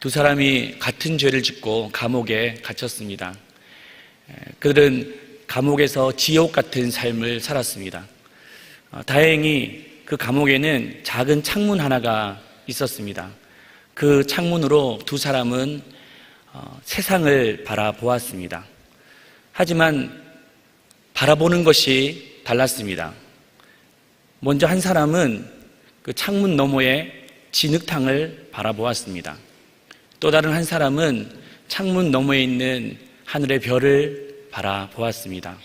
두 사람이 같은 죄를 짓고 감옥에 갇혔습니다. 그들은 감옥에서 지옥 같은 삶을 살았습니다. 다행히 그 감옥에는 작은 창문 하나가 있었습니다. 그 창문으로 두 사람은 세상을 바라보았습니다. 하지만 바라보는 것이 달랐습니다. 먼저 한 사람은 그 창문 너머에 진흙탕을 바라보았습니다. 또 다른 한 사람은 창문 너머에 있는 하늘의 별을 바라보았습니다.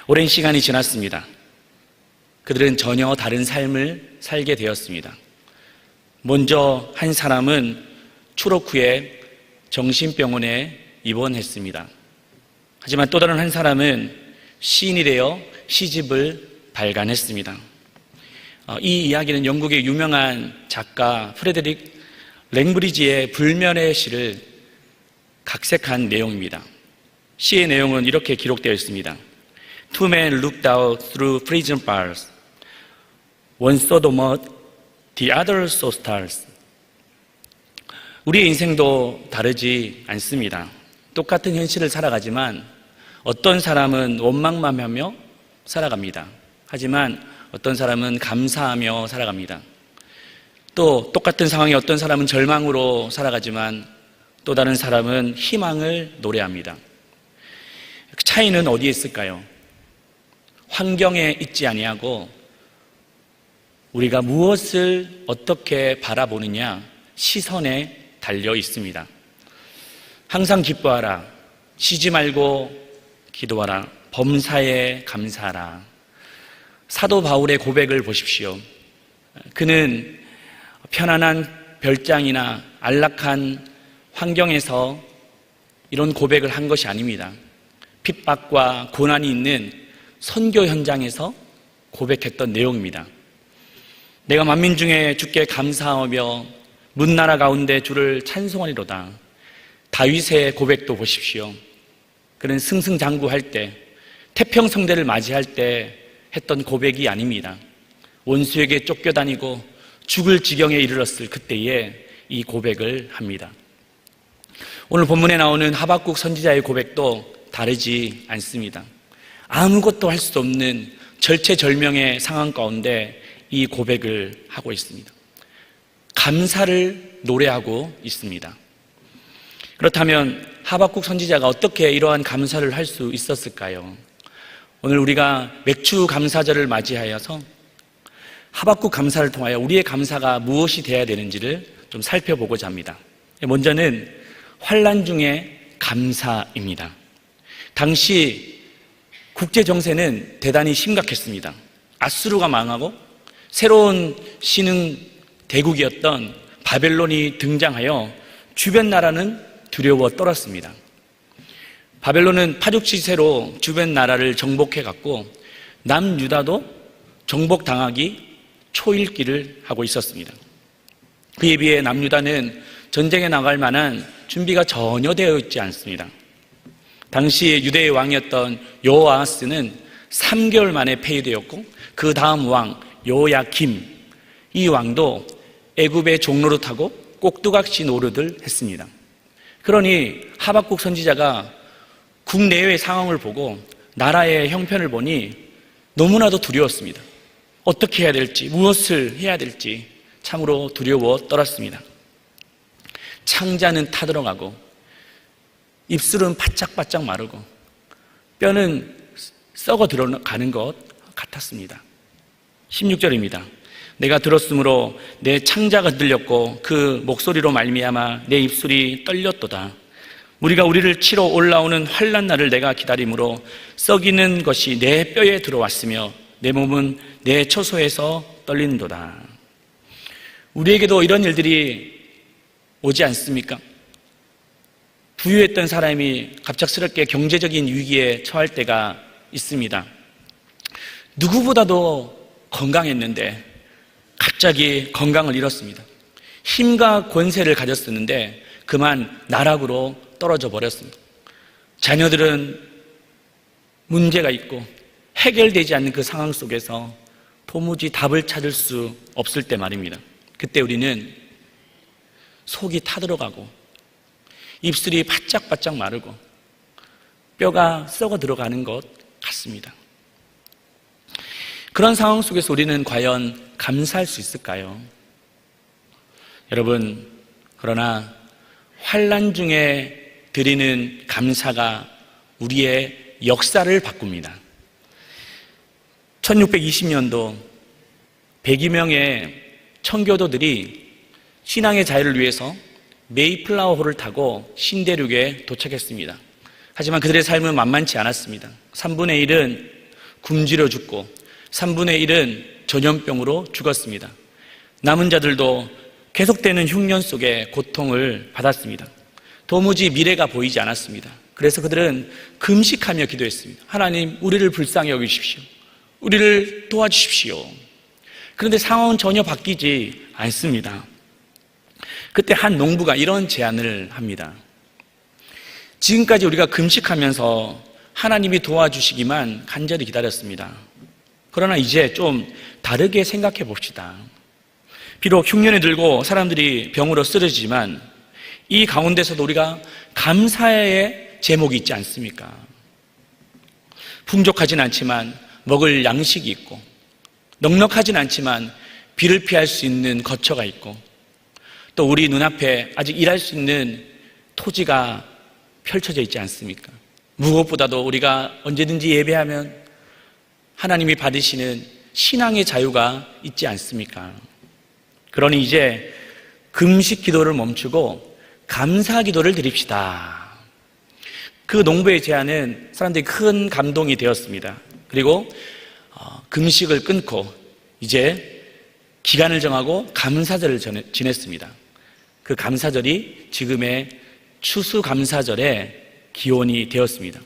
오랜 시간이 지났습니다. 그들은 전혀 다른 삶을 살게 되었습니다. 먼저 한 사람은 추록 후에 정신병원에 입원했습니다. 하지만 또 다른 한 사람은 시인이 되어 시집을 발간했습니다. 이 이야기는 영국의 유명한 작가 프레데릭 랭브리지의 불면의 시를 각색한 내용입니다. 시의 내용은 이렇게 기록되어 있습니다. Two men looked out through prison bars. One saw the mud, the other saw stars. 우리의 인생도 다르지 않습니다. 똑같은 현실을 살아가지만 어떤 사람은 원망만 하며 살아갑니다. 하지만 어떤 사람은 감사하며 살아갑니다. 또 똑같은 상황에 어떤 사람은 절망으로 살아가지만 또 다른 사람은 희망을 노래합니다. 그 차이는 어디에 있을까요? 환경에 있지 아니하고 우리가 무엇을 어떻게 바라보느냐 시선에 달려 있습니다. 항상 기뻐하라. 쉬지 말고 기도하라. 범사에 감사하라. 사도 바울의 고백을 보십시오. 그는 편안한 별장이나 안락한 환경에서 이런 고백을 한 것이 아닙니다. 핍박과 고난이 있는 선교 현장에서 고백했던 내용입니다. 내가 만민 중에 주께 감사하며 문나라 가운데 주를 찬송하리로다. 다윗의 고백도 보십시오. 그는 승승장구할 때, 태평성대를 맞이할 때 했던 고백이 아닙니다. 원수에게 쫓겨다니고 죽을 지경에 이르렀을 그때에 이 고백을 합니다. 오늘 본문에 나오는 하박국 선지자의 고백도 다르지 않습니다. 아무것도 할 수 없는 절체절명의 상황 가운데 이 고백을 하고 있습니다. 감사를 노래하고 있습니다. 그렇다면 하박국 선지자가 어떻게 이러한 감사를 할 수 있었을까요? 오늘 우리가 맥주 감사절을 맞이하여서 하박국 감사를 통하여 우리의 감사가 무엇이 되어야 되는지를 좀 살펴보고자 합니다. 먼저는 환난 중에 감사입니다. 당시 국제 정세는 대단히 심각했습니다. 아수르가 망하고 새로운 신흥 대국이었던 바벨론이 등장하여 주변 나라는 두려워 떨었습니다. 바벨론은 파죽지세로 주변 나라를 정복해 갔고 남유다도 정복당하기 초일기를 하고 있었습니다. 그에 비해 남유다는 전쟁에 나갈 만한 준비가 전혀 되어 있지 않습니다. 당시 유대의 왕이었던 여호아하스는 3개월 만에 폐위되었고 그 다음 왕 여호야김, 이 왕도 애굽의 종로를 타고 꼭두각시 노릇을 했습니다. 그러니 하박국 선지자가 국내외의 상황을 보고 나라의 형편을 보니 너무나도 두려웠습니다. 어떻게 해야 될지, 무엇을 해야 될지 참으로 두려워 떨었습니다. 창자는 타들어가고 입술은 바짝바짝 마르고 뼈는 썩어 들어가는 것 같았습니다. 16절입니다. 내가 들었으므로 내 창자가 들렸고 그 목소리로 말미암아 내 입술이 떨렸도다. 우리가 우리를 치러 올라오는 환난 날을 내가 기다림으로 썩이는 것이 내 뼈에 들어왔으며 내 몸은 내 처소에서 떨리는도다. 우리에게도 이런 일들이 오지 않습니까? 부유했던 사람이 갑작스럽게 경제적인 위기에 처할 때가 있습니다. 누구보다도 건강했는데 갑자기 건강을 잃었습니다. 힘과 권세를 가졌었는데 그만 나락으로 떨어져 버렸습니다. 자녀들은 문제가 있고 해결되지 않는 그 상황 속에서 도무지 답을 찾을 수 없을 때 말입니다. 그때 우리는 속이 타들어가고 입술이 바짝바짝 마르고 뼈가 썩어 들어가는 것 같습니다. 그런 상황 속에서 우리는 과연 감사할 수 있을까요? 여러분, 그러나 환난 중에 드리는 감사가 우리의 역사를 바꿉니다. 1620년도 100여 명의 청교도들이 신앙의 자유를 위해서 메이플라워호를 타고 신대륙에 도착했습니다. 하지만 그들의 삶은 만만치 않았습니다. 3분의 1은 굶주려 죽고 3분의 1은 전염병으로 죽었습니다. 남은 자들도 계속되는 흉년 속에 고통을 받았습니다. 도무지 미래가 보이지 않았습니다. 그래서 그들은 금식하며 기도했습니다. 하나님, 우리를 불쌍히 여기십시오. 우리를 도와주십시오. 그런데 상황은 전혀 바뀌지 않습니다. 그때 한 농부가 이런 제안을 합니다. 지금까지 우리가 금식하면서 하나님이 도와주시기만 간절히 기다렸습니다. 그러나 이제 좀 다르게 생각해 봅시다. 비록 흉년이 들고 사람들이 병으로 쓰러지지만 이 가운데서도 우리가 감사의 제목이 있지 않습니까? 풍족하진 않지만 먹을 양식이 있고, 넉넉하진 않지만 비를 피할 수 있는 거처가 있고, 또 우리 눈앞에 아직 일할 수 있는 토지가 펼쳐져 있지 않습니까? 무엇보다도 우리가 언제든지 예배하면 하나님이 받으시는 신앙의 자유가 있지 않습니까? 그러니 이제 금식 기도를 멈추고 감사 기도를 드립시다. 그 농부의 제안은 사람들이 큰 감동이 되었습니다. 그리고 금식을 끊고 이제 기간을 정하고 감사절을 지냈습니다. 그 감사절이 지금의 추수감사절의 기원이 되었습니다.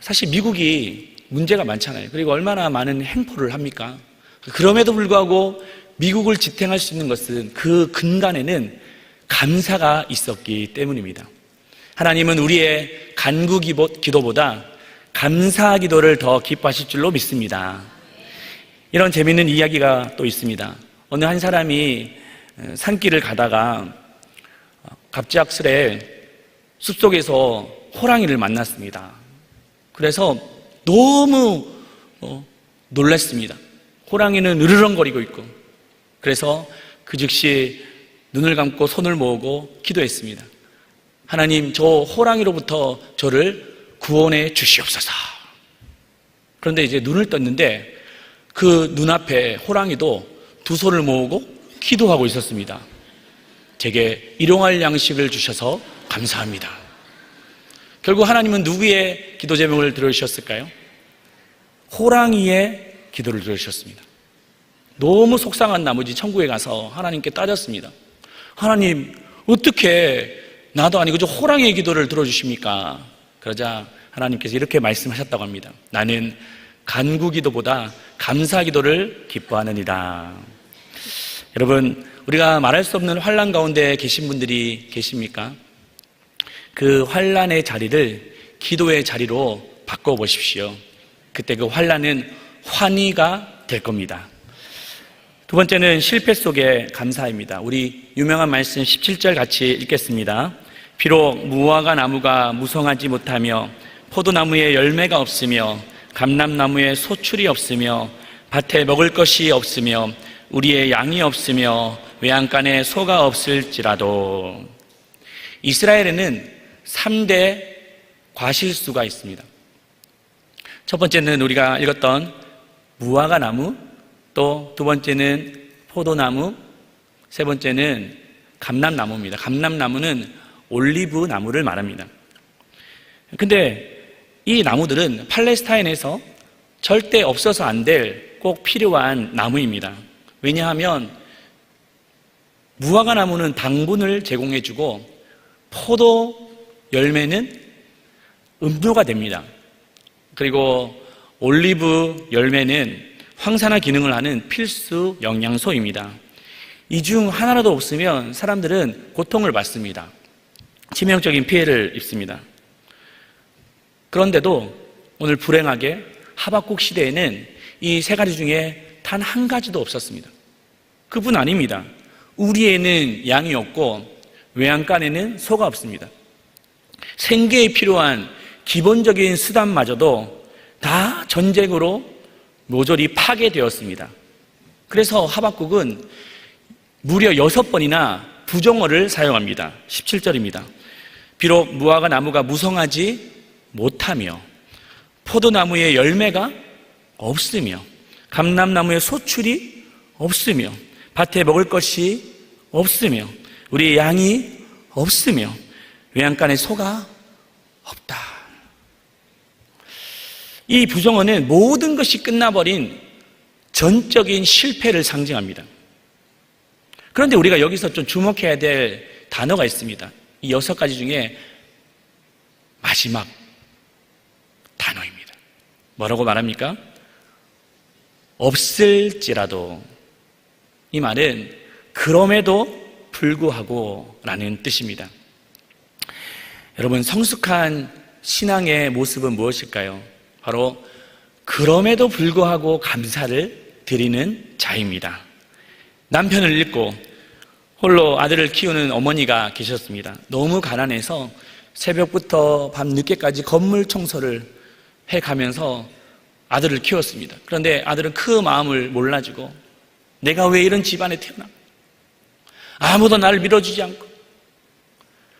사실 미국이 문제가 많잖아요. 그리고 얼마나 많은 행포를 합니까? 그럼에도 불구하고 미국을 지탱할 수 있는 것은 그 근간에는 감사가 있었기 때문입니다. 하나님은 우리의 간구 기도보다 감사 기도를 더 기뻐하실 줄로 믿습니다. 이런 재미있는 이야기가 또 있습니다. 어느 한 사람이 산길을 가다가 갑작스레 숲속에서 호랑이를 만났습니다. 그래서 너무 놀랐습니다. 호랑이는 으르렁거리고 있고, 그래서 그 즉시 눈을 감고 손을 모으고 기도했습니다. 하나님, 저 호랑이로부터 저를 구원해 주시옵소서. 그런데 이제 눈을 떴는데 그 눈앞에 호랑이도 두 손을 모으고 기도하고 있었습니다. 제게 일용할 양식을 주셔서 감사합니다. 결국 하나님은 누구의 기도 제목을 들어주셨을까요? 호랑이의 기도를 들어주셨습니다. 너무 속상한 나머지 천국에 가서 하나님께 따졌습니다. 하나님, 어떻게 나도 아니고 저 호랑이의 기도를 들어주십니까? 그러자 하나님께서 이렇게 말씀하셨다고 합니다. 나는 간구 기도보다 감사 기도를 기뻐하느니라. 여러분, 우리가 말할 수 없는 환난 가운데 계신 분들이 계십니까? 그 환난의 자리를 기도의 자리로 바꿔보십시오. 그때 그 환난은 환희가 될 겁니다. 두 번째는 실패 속의 감사입니다. 우리 유명한 말씀 17절 같이 읽겠습니다. 비록 무화과 나무가 무성하지 못하며 포도나무에 열매가 없으며 감람나무에 소출이 없으며 밭에 먹을 것이 없으며 우리의 양이 없으며 외양간에 소가 없을지라도. 이스라엘에는 3대 과실수가 있습니다. 첫 번째는 우리가 읽었던 무화과 나무, 또 두 번째는 포도나무, 세 번째는 감람나무입니다. 감람나무는 올리브 나무를 말합니다. 근데 이 나무들은 팔레스타인에서 절대 없어서 안 될 꼭 필요한 나무입니다. 왜냐하면 무화과 나무는 당분을 제공해주고 포도 열매는 음료가 됩니다. 그리고 올리브 열매는 황산화 기능을 하는 필수 영양소입니다. 이 중 하나라도 없으면 사람들은 고통을 받습니다. 치명적인 피해를 입습니다. 그런데도 오늘 불행하게 하박국 시대에는 이 세 가지 중에 단 한 가지도 없었습니다. 그뿐 아닙니다. 우리에는 양이 없고 외양간에는 소가 없습니다. 생계에 필요한 기본적인 수단마저도 다 전쟁으로 모조리 파괴되었습니다. 그래서 하박국은 무려 6번이나 부정어를 사용합니다. 17절입니다. 비록 무화과 나무가 무성하지 못하며 포도나무에 열매가 없으며 감람나무에 소출이 없으며 밭에 먹을 것이 없으며 우리의 양이 없으며 외양간에 소가 없다. 이 부정어는 모든 것이 끝나버린 전적인 실패를 상징합니다. 그런데 우리가 여기서 좀 주목해야 될 단어가 있습니다. 이 6가지 중에 마지막 단어입니다. 뭐라고 말합니까? 없을지라도. 이 말은 그럼에도 불구하고 라는 뜻입니다. 여러분, 성숙한 신앙의 모습은 무엇일까요? 바로 그럼에도 불구하고 감사를 드리는 자입니다. 남편을 잃고 홀로 아들을 키우는 어머니가 계셨습니다. 너무 가난해서 새벽부터 밤 늦게까지 건물 청소를 해가면서 아들을 키웠습니다. 그런데 아들은 그 마음을 몰라주고 내가 왜 이런 집안에 태어나? 아무도 나를 밀어주지 않고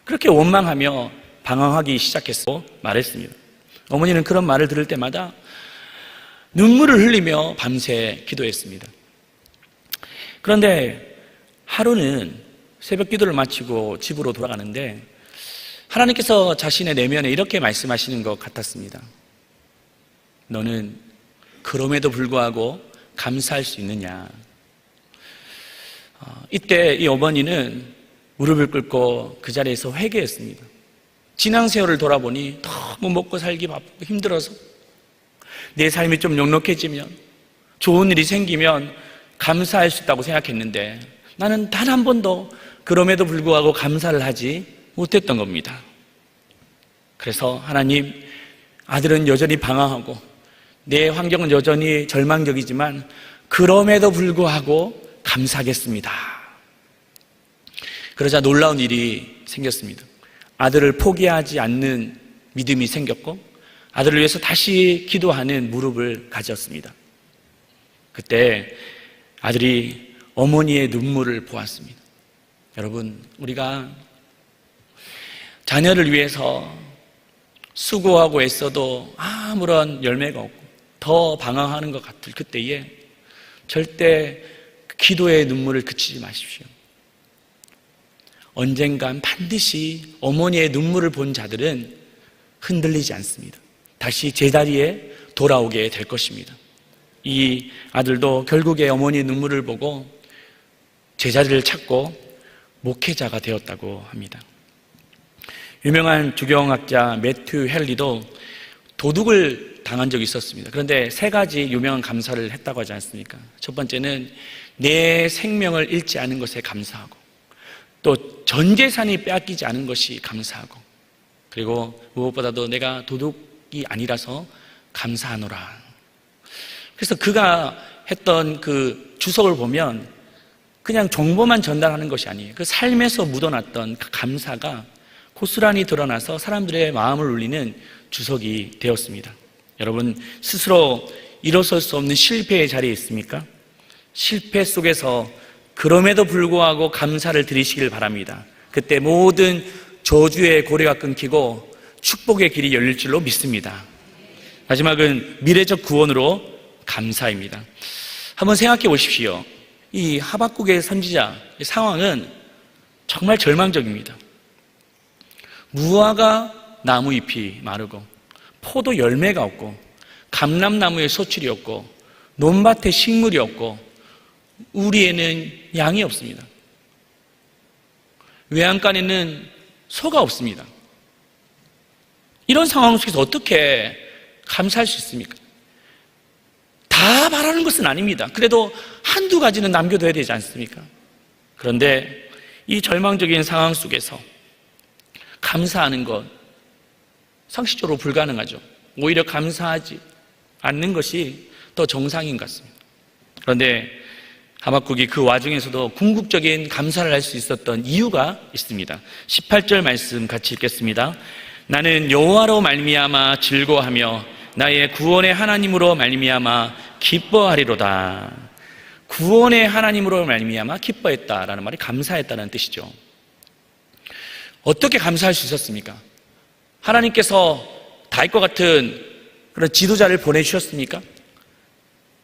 그렇게 원망하며 방황하기 시작했고 말했습니다. 어머니는 그런 말을 들을 때마다 눈물을 흘리며 밤새 기도했습니다. 그런데 하루는 새벽 기도를 마치고 집으로 돌아가는데 하나님께서 자신의 내면에 이렇게 말씀하시는 것 같았습니다. 너는 그럼에도 불구하고 감사할 수 있느냐? 이때 이 어머니는 무릎을 꿇고 그 자리에서 회개했습니다. 지난 세월을 돌아보니 너무 먹고 살기 바쁘고 힘들어서 내 삶이 좀 넉넉해지면 좋은 일이 생기면 감사할 수 있다고 생각했는데 나는 단 한 번도 그럼에도 불구하고 감사를 하지 못했던 겁니다. 그래서 하나님, 아들은 여전히 방황하고 내 환경은 여전히 절망적이지만 그럼에도 불구하고 감사하겠습니다. 그러자 놀라운 일이 생겼습니다. 아들을 포기하지 않는 믿음이 생겼고 아들을 위해서 다시 기도하는 무릎을 가졌습니다. 그때 아들이 어머니의 눈물을 보았습니다. 여러분, 우리가 자녀를 위해서 수고하고 애써도 아무런 열매가 없고 더 방황하는 것 같을 그때에 절대 기도의 눈물을 그치지 마십시오. 언젠간 반드시 어머니의 눈물을 본 자들은 흔들리지 않습니다. 다시 제자리에 돌아오게 될 것입니다. 이 아들도 결국에 어머니의 눈물을 보고 제자리를 찾고 목회자가 되었다고 합니다. 유명한 주경학자 매튜 헨리도 도둑을 당한 적이 있었습니다. 그런데 3가지 유명한 감사를 했다고 하지 않습니까? 첫 번째는 내 생명을 잃지 않은 것에 감사하고, 또 전 재산이 빼앗기지 않은 것이 감사하고, 그리고 무엇보다도 내가 도둑이 아니라서 감사하노라. 그래서 그가 했던 그 주석을 보면 그냥 정보만 전달하는 것이 아니에요. 그 삶에서 묻어났던 그 감사가 고스란히 드러나서 사람들의 마음을 울리는 주석이 되었습니다. 여러분, 스스로 일어설 수 없는 실패의 자리에 있습니까? 실패 속에서 그럼에도 불구하고 감사를 드리시길 바랍니다. 그때 모든 저주의 고리가 끊기고 축복의 길이 열릴 줄로 믿습니다. 마지막은 미래적 구원으로 감사입니다. 한번 생각해 보십시오. 이 하박국의 선지자 상황은 정말 절망적입니다. 무화과 나무 잎이 마르고 포도 열매가 없고 감람나무에 소출이 없고 논밭에 식물이 없고 우리에는 양이 없습니다. 외양간에는 소가 없습니다. 이런 상황 속에서 어떻게 감사할 수 있습니까? 다 바라는 것은 아닙니다. 그래도 한두 가지는 남겨둬야 되지 않습니까? 그런데 이 절망적인 상황 속에서 감사하는 것 상식적으로 불가능하죠. 오히려 감사하지 않는 것이 더 정상인 것 같습니다. 그런데 하박국이 그 와중에서도 궁극적인 감사를 할 수 있었던 이유가 있습니다. 18절 말씀 같이 읽겠습니다. 나는 여호와로 말미암아 즐거워하며 나의 구원의 하나님으로 말미암아 기뻐하리로다. 구원의 하나님으로 말미암아 기뻐했다라는 말이 감사했다는 뜻이죠. 어떻게 감사할 수 있었습니까? 하나님께서 다윗과 같은 그런 지도자를 보내주셨습니까?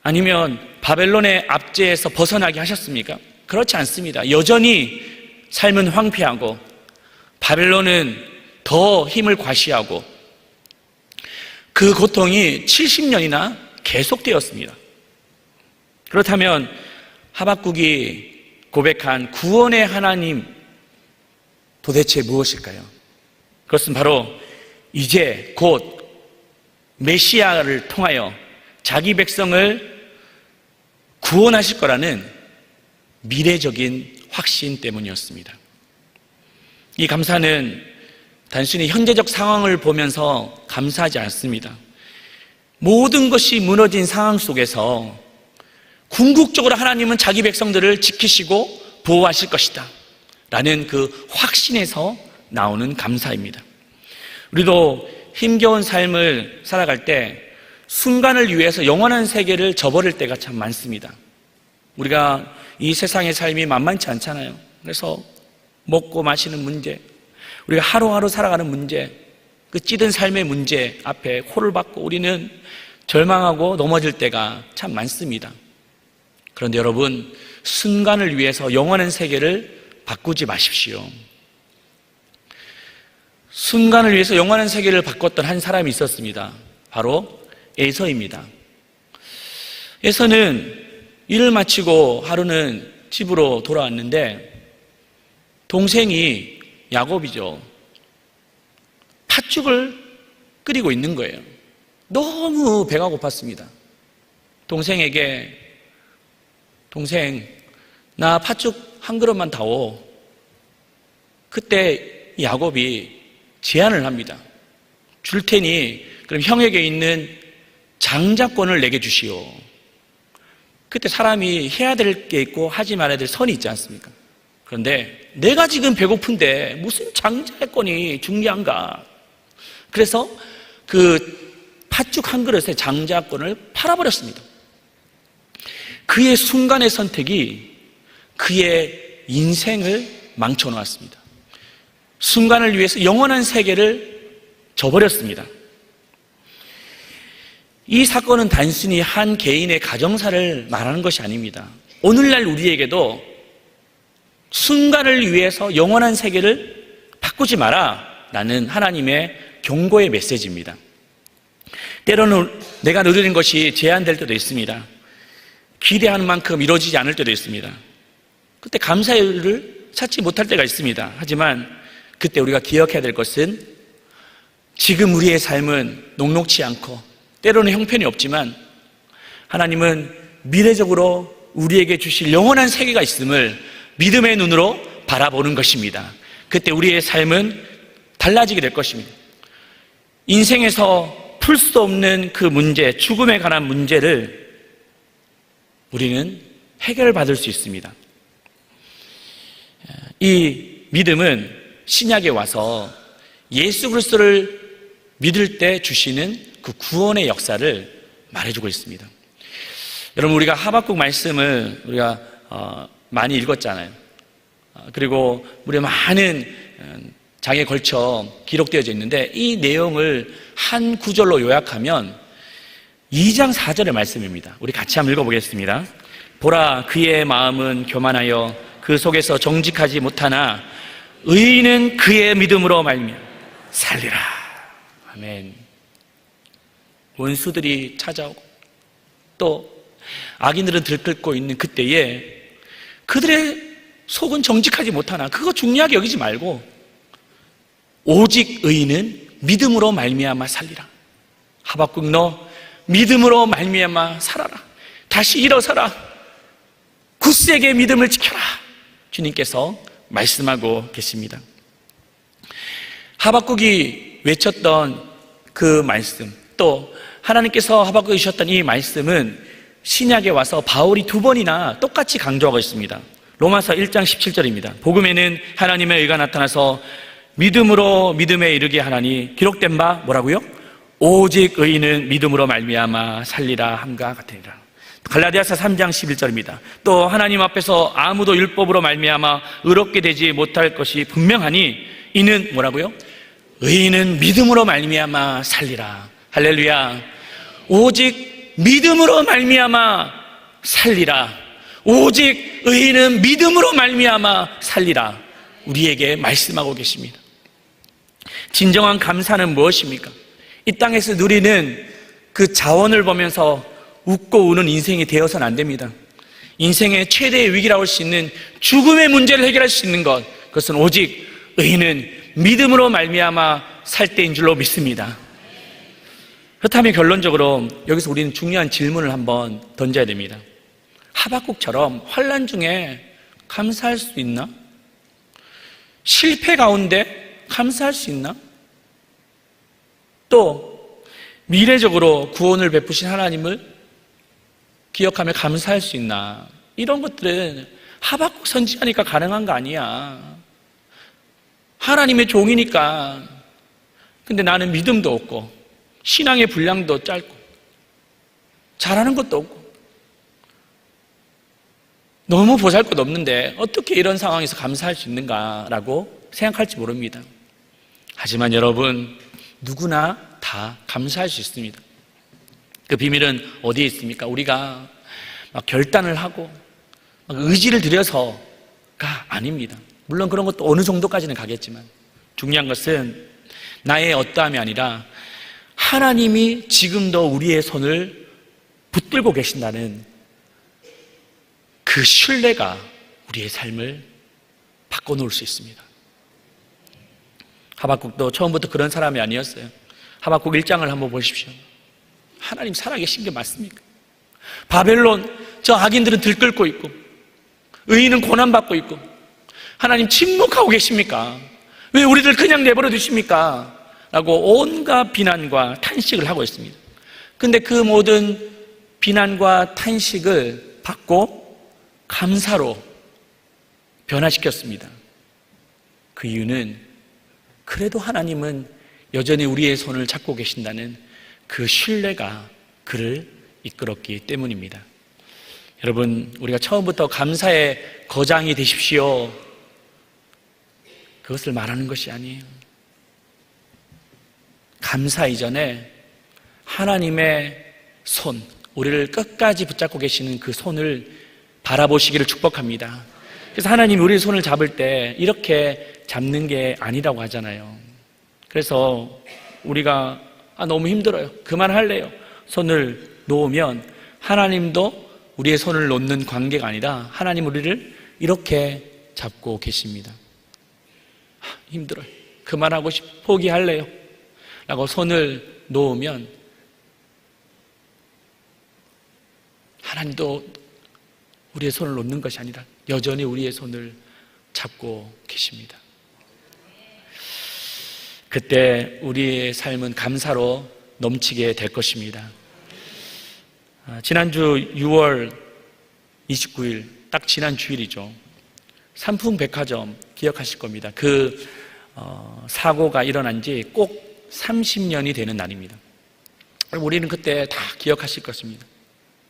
아니면 바벨론의 압제에서 벗어나게 하셨습니까? 그렇지 않습니다. 여전히 삶은 황폐하고 바벨론은 더 힘을 과시하고 그 고통이 70년이나 계속되었습니다. 그렇다면 하박국이 고백한 구원의 하나님 도대체 무엇일까요? 그것은 바로 이제 곧 메시아를 통하여 자기 백성을 구원하실 거라는 미래적인 확신 때문이었습니다. 이 감사는 단순히 현재적 상황을 보면서 감사하지 않습니다. 모든 것이 무너진 상황 속에서 궁극적으로 하나님은 자기 백성들을 지키시고 보호하실 것이다 라는 그 확신에서 나오는 감사입니다. 우리도 힘겨운 삶을 살아갈 때 순간을 위해서 영원한 세계를 저버릴 때가 참 많습니다. 우리가 이 세상의 삶이 만만치 않잖아요. 그래서 먹고 마시는 문제, 우리가 하루하루 살아가는 문제, 그 찌든 삶의 문제 앞에 호를 받고 우리는 절망하고 넘어질 때가 참 많습니다. 그런데 여러분, 순간을 위해서 영원한 세계를 바꾸지 마십시오. 순간을 위해서 영원한 세계를 바꿨던 한 사람이 있었습니다. 바로 에서입니다. 에서는 일을 마치고 하루는 집으로 돌아왔는데 동생이 야곱이죠. 팥죽을 끓이고 있는 거예요. 너무 배가 고팠습니다. 동생에게 동생, 나 팥죽 한 그릇만 다오. 그때 야곱이 제안을 합니다. 줄 테니 그럼 형에게 있는 장자권을 내게 주시오. 그때 사람이 해야 될 게 있고 하지 말아야 될 선이 있지 않습니까? 그런데 내가 지금 배고픈데 무슨 장자권이 중요한가? 그래서 그 팥죽 한 그릇에 장자권을 팔아버렸습니다. 그의 순간의 선택이 그의 인생을 망쳐놓았습니다. 순간을 위해서 영원한 세계를 저버렸습니다. 이 사건은 단순히 한 개인의 가정사를 말하는 것이 아닙니다. 오늘날 우리에게도 순간을 위해서 영원한 세계를 바꾸지 마라 라는 하나님의 경고의 메시지입니다. 때로는 내가 누리는 것이 제한될 때도 있습니다. 기대하는 만큼 이루어지지 않을 때도 있습니다. 그때 감사의 이유를 찾지 못할 때가 있습니다. 하지만 그때 우리가 기억해야 될 것은 지금 우리의 삶은 녹록치 않고 때로는 형편이 없지만 하나님은 미래적으로 우리에게 주실 영원한 세계가 있음을 믿음의 눈으로 바라보는 것입니다. 그때 우리의 삶은 달라지게 될 것입니다. 인생에서 풀 수 없는 그 문제, 죽음에 관한 문제를 우리는 해결받을 수 있습니다. 이 믿음은 신약에 와서 예수 그리스도를 믿을 때 주시는 그 구원의 역사를 말해주고 있습니다. 여러분, 우리가 하박국 말씀을 우리가 많이 읽었잖아요. 그리고 우리 많은 장에 걸쳐 기록되어져 있는데 이 내용을 한 구절로 요약하면 2장 4절의 말씀입니다. 우리 같이 한번 읽어보겠습니다. 보라, 그의 마음은 교만하여 그 속에서 정직하지 못하나 의인은 그의 믿음으로 말미암아 살리라. 아멘. 원수들이 찾아오고 또 악인들은 들끓고 있는 그때에 그들의 속은 정직하지 못하나 그거 중요하게 여기지 말고 오직 의인은 믿음으로 말미암아 살리라. 하박국, 너 믿음으로 말미암아 살아라. 다시 일어서라. 굳세게 믿음을 지켜라. 주님께서 말씀하고 계십니다. 하박국이 외쳤던 그 말씀, 또 하나님께서 하박국에 주셨던 이 말씀은 신약에 와서 바울이 2번이나 똑같이 강조하고 있습니다. 로마서 1장 17절입니다. 복음에는 하나님의 의가 나타나서 믿음으로 믿음에 이르게 하나니 기록된 바 뭐라고요? 오직 의인은 믿음으로 말미암아 살리라 함과 같으니라. 갈라디아서 3장 11절입니다. 또 하나님 앞에서 아무도 율법으로 말미암아 의롭게 되지 못할 것이 분명하니 이는 뭐라고요? 의인은 믿음으로 말미암아 살리라. 할렐루야. 오직 믿음으로 말미암아 살리라. 오직 의인은 믿음으로 말미암아 살리라. 우리에게 말씀하고 계십니다. 진정한 감사는 무엇입니까? 이 땅에서 누리는 그 자원을 보면서 웃고 우는 인생이 되어서는 안 됩니다. 인생의 최대의 위기라고 할 수 있는 죽음의 문제를 해결할 수 있는 것, 그것은 오직 의인은 믿음으로 말미암아 살 때인 줄로 믿습니다. 그렇다면 결론적으로 여기서 우리는 중요한 질문을 한번 던져야 됩니다. 하박국처럼 환난 중에 감사할 수 있나? 실패 가운데 감사할 수 있나? 또 미래적으로 구원을 베푸신 하나님을 기억하며 감사할 수 있나? 이런 것들은 하박국 선지자니까 가능한 거 아니야. 하나님의 종이니까. 근데 나는 믿음도 없고 신앙의 분량도 짧고 잘하는 것도 없고 너무 보잘것 없는데 어떻게 이런 상황에서 감사할 수 있는가라고 생각할지 모릅니다. 하지만 여러분, 누구나 다 감사할 수 있습니다. 그 비밀은 어디에 있습니까? 우리가 막 결단을 하고 막 의지를 들여서가 아닙니다. 물론 그런 것도 어느 정도까지는 가겠지만 중요한 것은 나의 어떠함이 아니라 하나님이 지금도 우리의 손을 붙들고 계신다는 그 신뢰가 우리의 삶을 바꿔놓을 수 있습니다. 하박국도 처음부터 그런 사람이 아니었어요. 하박국 1장을 한번 보십시오. 하나님 살아계신 게 맞습니까? 바벨론 저 악인들은 들끓고 있고 의인은 고난받고 있고 하나님 침묵하고 계십니까? 왜 우리들 그냥 내버려 두십니까? 라고 온갖 비난과 탄식을 하고 있습니다. 근데 그 모든 비난과 탄식을 받고 감사로 변화시켰습니다. 그 이유는 그래도 하나님은 여전히 우리의 손을 잡고 계신다는 그 신뢰가 그를 이끌었기 때문입니다. 여러분, 우리가 처음부터 감사의 거장이 되십시오, 그것을 말하는 것이 아니에요. 감사 이전에 하나님의 손, 우리를 끝까지 붙잡고 계시는 그 손을 바라보시기를 축복합니다. 그래서 하나님이 우리의 손을 잡을 때 이렇게 잡는 게 아니라고 하잖아요. 그래서 우리가 너무 힘들어요, 그만할래요, 손을 놓으면 하나님도 우리의 손을 놓는 관계가 아니라 하나님 우리를 이렇게 잡고 계십니다. 힘들어요, 그만하고 싶어, 포기할래요 라고 손을 놓으면 하나님도 우리의 손을 놓는 것이 아니라 여전히 우리의 손을 잡고 계십니다. 그때 우리의 삶은 감사로 넘치게 될 것입니다. 지난주 6월 29일, 딱 지난 주일이죠. 삼풍백화점 기억하실 겁니다. 그 사고가 일어난 지 꼭 30년이 되는 날입니다. 우리는 그때 다 기억하실 것입니다.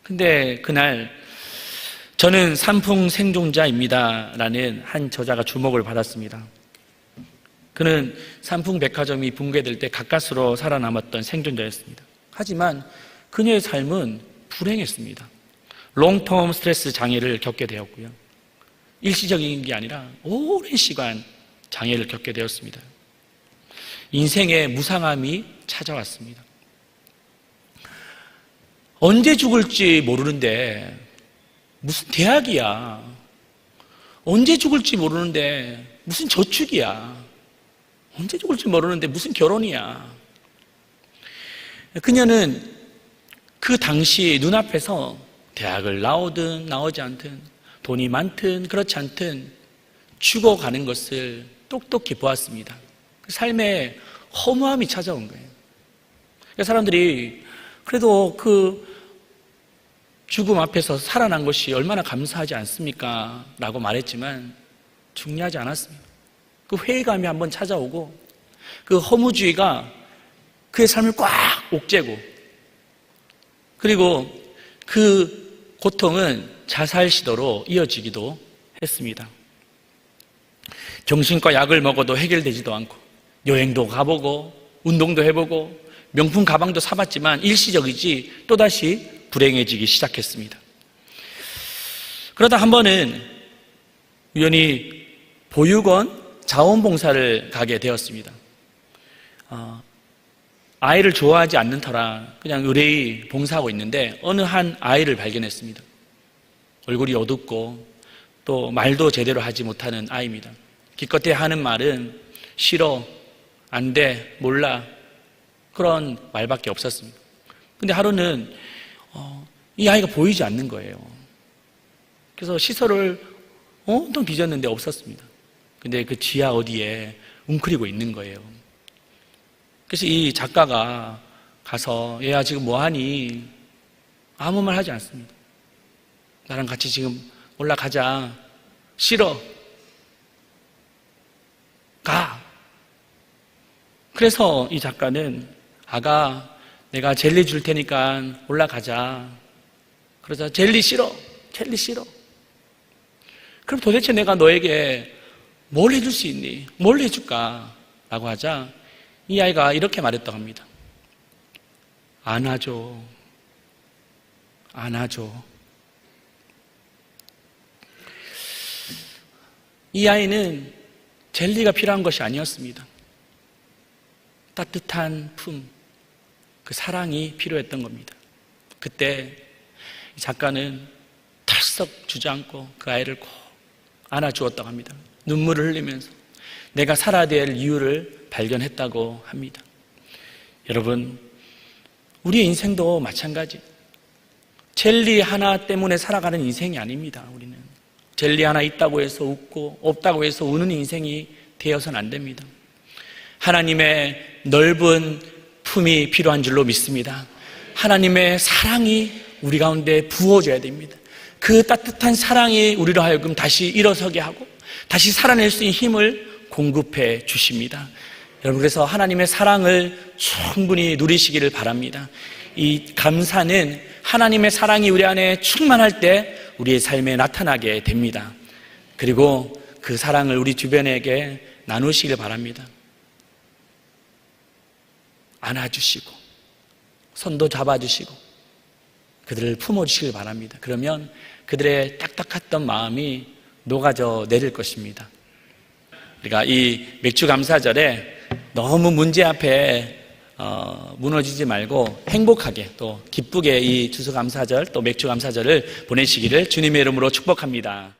근데 그날 저는 삼풍 생존자입니다 라는 한 저자가 주목을 받았습니다. 그는 삼풍백화점이 붕괴될 때 가까스로 살아남았던 생존자였습니다. 하지만 그녀의 삶은 불행했습니다. 롱텀 스트레스 장애를 겪게 되었고요, 일시적인 게 아니라 오랜 시간 장애를 겪게 되었습니다. 인생의 무상함이 찾아왔습니다. 언제 죽을지 모르는데 무슨 대학이야, 언제 죽을지 모르는데 무슨 저축이야, 언제 죽을지 모르는데 무슨 결혼이야. 그녀는 그 당시 눈앞에서 대학을 나오든 나오지 않든 돈이 많든 그렇지 않든 죽어가는 것을 똑똑히 보았습니다. 그 삶에 허무함이 찾아온 거예요. 사람들이 그래도 그 죽음 앞에서 살아난 것이 얼마나 감사하지 않습니까? 라고 말했지만 중요하지 않았습니다. 그 회의감이 한번 찾아오고 그 허무주의가 그의 삶을 꽉 옥죄고 그리고 그 고통은 자살 시도로 이어지기도 했습니다. 정신과 약을 먹어도 해결되지도 않고 여행도 가보고 운동도 해보고 명품 가방도 사봤지만 일시적이지 또다시 불행해지기 시작했습니다. 그러다 한 번은 우연히 보육원 자원봉사를 가게 되었습니다. 아이를 좋아하지 않는 터라 그냥 의뢰의 봉사하고 있는데 어느 한 아이를 발견했습니다. 얼굴이 어둡고 또 말도 제대로 하지 못하는 아이입니다. 기껏해 하는 말은 싫어, 안 돼, 몰라 그런 말밖에 없었습니다. 근데 하루는 이 아이가 보이지 않는 거예요. 그래서 시설을 온통 뒤졌는데 없었습니다. 근데 그 지하 어디에 웅크리고 있는 거예요. 그래서 이 작가가 가서 얘야 지금 뭐하니? 아무 말 하지 않습니다. 나랑 같이 지금 올라가자. 싫어. 가. 그래서 이 작가는 아가 내가 젤리 줄 테니까 올라가자. 그러자 젤리 싫어. 젤리 싫어. 그럼 도대체 내가 너에게 뭘 해줄 수 있니? 뭘 해줄까? 라고 하자 이 아이가 이렇게 말했다고 합니다. 안아줘. 안아줘. 이 아이는 젤리가 필요한 것이 아니었습니다. 따뜻한 품, 그 사랑이 필요했던 겁니다. 그때 작가는 털썩 주저앉고 그 아이를 꼭 안아주었다고 합니다. 눈물을 흘리면서 내가 살아야 될 이유를 발견했다고 합니다. 여러분, 우리의 인생도 마찬가지. 젤리 하나 때문에 살아가는 인생이 아닙니다. 우리는 젤리 하나 있다고 해서 웃고 없다고 해서 우는 인생이 되어서는 안 됩니다. 하나님의 넓은 품이 필요한 줄로 믿습니다. 하나님의 사랑이 우리 가운데 부어줘야 됩니다. 그 따뜻한 사랑이 우리로 하여금 다시 일어서게 하고 다시 살아낼 수 있는 힘을 공급해 주십니다. 여러분, 그래서 하나님의 사랑을 충분히 누리시기를 바랍니다. 이 감사는 하나님의 사랑이 우리 안에 충만할 때 우리의 삶에 나타나게 됩니다. 그리고 그 사랑을 우리 주변에게 나누시길 바랍니다. 안아주시고 손도 잡아주시고 그들을 품어주시길 바랍니다. 그러면 그들의 딱딱했던 마음이 녹아져 내릴 것입니다. 우리가 이 맥주 감사절에 너무 문제 앞에 무너지지 말고 행복하게 또 기쁘게 이 추수감사절 또 맥주감사절을 보내시기를 주님의 이름으로 축복합니다.